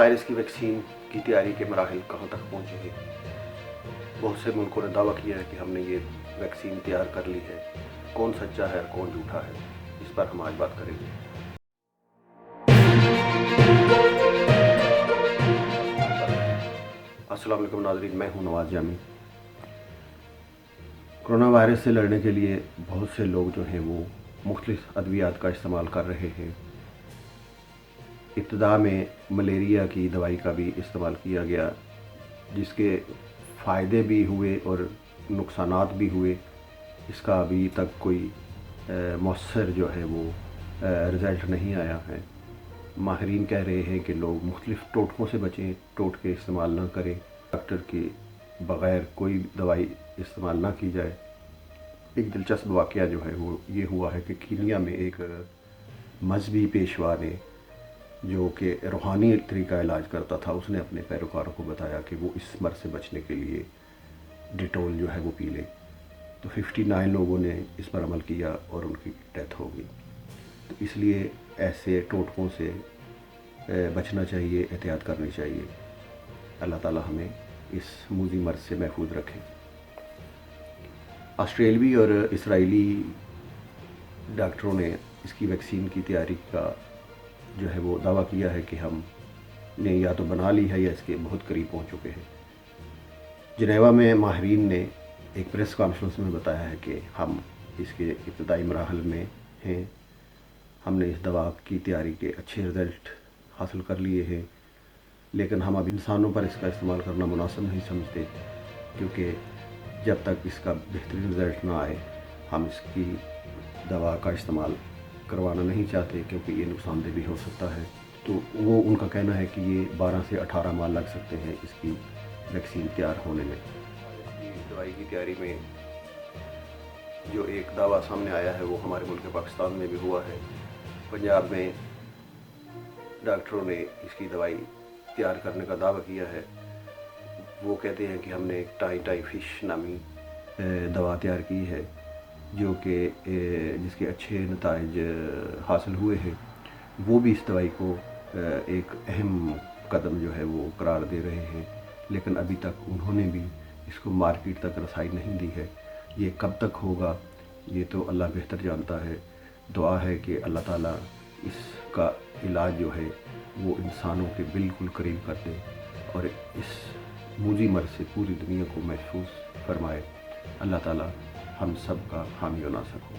Virus کی vaccine کی تیاری کے مراحل کہاں تک پہنچے ہیں؟ بہت سے ملکوں نے دعویٰ کیا ہے کہ ہم نے یہ ویکسین تیار کر لی ہے۔ کون سچا ہے اور کون جھوٹا ہے، اس پر ہم آج بات کریں گے۔ السلام علیکم ناظرین، میں ہوں نواز جامی۔ کرونا وائرس سے لڑنے کے لیے بہت سے لوگ جو ہیں وہ مختلف ادویات کا استعمال کر رہے ہیں۔ ابتدا میں ملیریا کی دوائی کا بھی استعمال کیا گیا، جس کے فائدے بھی ہوئے اور نقصانات بھی ہوئے۔ اس کا ابھی تک کوئی مؤثر جو ہے وہ رزلٹ نہیں آیا ہے۔ ماہرین کہہ رہے ہیں کہ لوگ مختلف ٹوٹکوں سے بچیں، ٹوٹکے استعمال نہ کریں، ڈاکٹر کے بغیر کوئی دوائی استعمال نہ کی جائے۔ ایک دلچسپ واقعہ جو ہے وہ یہ ہوا ہے کہ کینیا میں ایک مذہبی پیشوا نے، جو کہ روحانی طریقہ علاج کرتا تھا، اس نے اپنے پیروکاروں کو بتایا کہ وہ اس مرض سے بچنے کے لیے ڈیٹول جو ہے وہ پی لیں۔ تو 59 لوگوں نے اس پر عمل کیا اور ان کی ڈیتھ ہو گئی۔ تو اس لیے ایسے ٹوٹکوں سے بچنا چاہیے، احتیاط کرنی چاہیے۔ اللہ تعالیٰ ہمیں اس موذی مرض سے محفوظ رکھے۔ آسٹریلوی اور اسرائیلی ڈاکٹروں نے اس کی ویکسین کی تیاری کا جو ہے وہ دعویٰ کیا ہے کہ ہم نے یا تو بنا لی ہے یا اس کے بہت قریب پہنچ چکے ہیں۔ جنیوا میں ماہرین نے ایک پریس کانفرنس میں بتایا ہے کہ ہم اس کے ابتدائی مراحل میں ہیں، ہم نے اس دوا کی تیاری کے اچھے رزلٹ حاصل کر لیے ہیں، لیکن ہم اب انسانوں پر اس کا استعمال کرنا مناسب نہیں سمجھتے، کیونکہ جب تک اس کا بہترین رزلٹ نہ آئے ہم اس کی دوا کا استعمال کروانا نہیں چاہتے، کیونکہ یہ نقصان دہ بھی ہو سکتا ہے۔ تو وہ ان کا کہنا ہے کہ یہ 12 سے 18 ماہ لگ سکتے ہیں اس کی ویکسین تیار ہونے میں۔ اس دوائی کی تیاری میں جو ایک دعویٰ سامنے آیا ہے وہ ہمارے ملک پاکستان میں بھی ہوا ہے۔ پنجاب میں ڈاکٹروں نے اس کی دوائی تیار کرنے کا دعویٰ کیا ہے۔ وہ کہتے ہیں کہ ہم نے ایک ٹائی فش نامی دوا تیار کی ہے، جو کہ جس کے اچھے نتائج حاصل ہوئے ہیں۔ وہ بھی اس دوائی کو ایک اہم قدم جو ہے وہ قرار دے رہے ہیں، لیکن ابھی تک انہوں نے بھی اس کو مارکیٹ تک رسائی نہیں دی ہے۔ یہ کب تک ہوگا یہ تو اللہ بہتر جانتا ہے۔ دعا ہے کہ اللہ تعالیٰ اس کا علاج جو ہے وہ انسانوں کے بالکل قریب کر دے اور اس موذی مرض سے پوری دنیا کو محفوظ فرمائے۔ اللہ تعالیٰ ہم سب کا حامی و ناصر ہو۔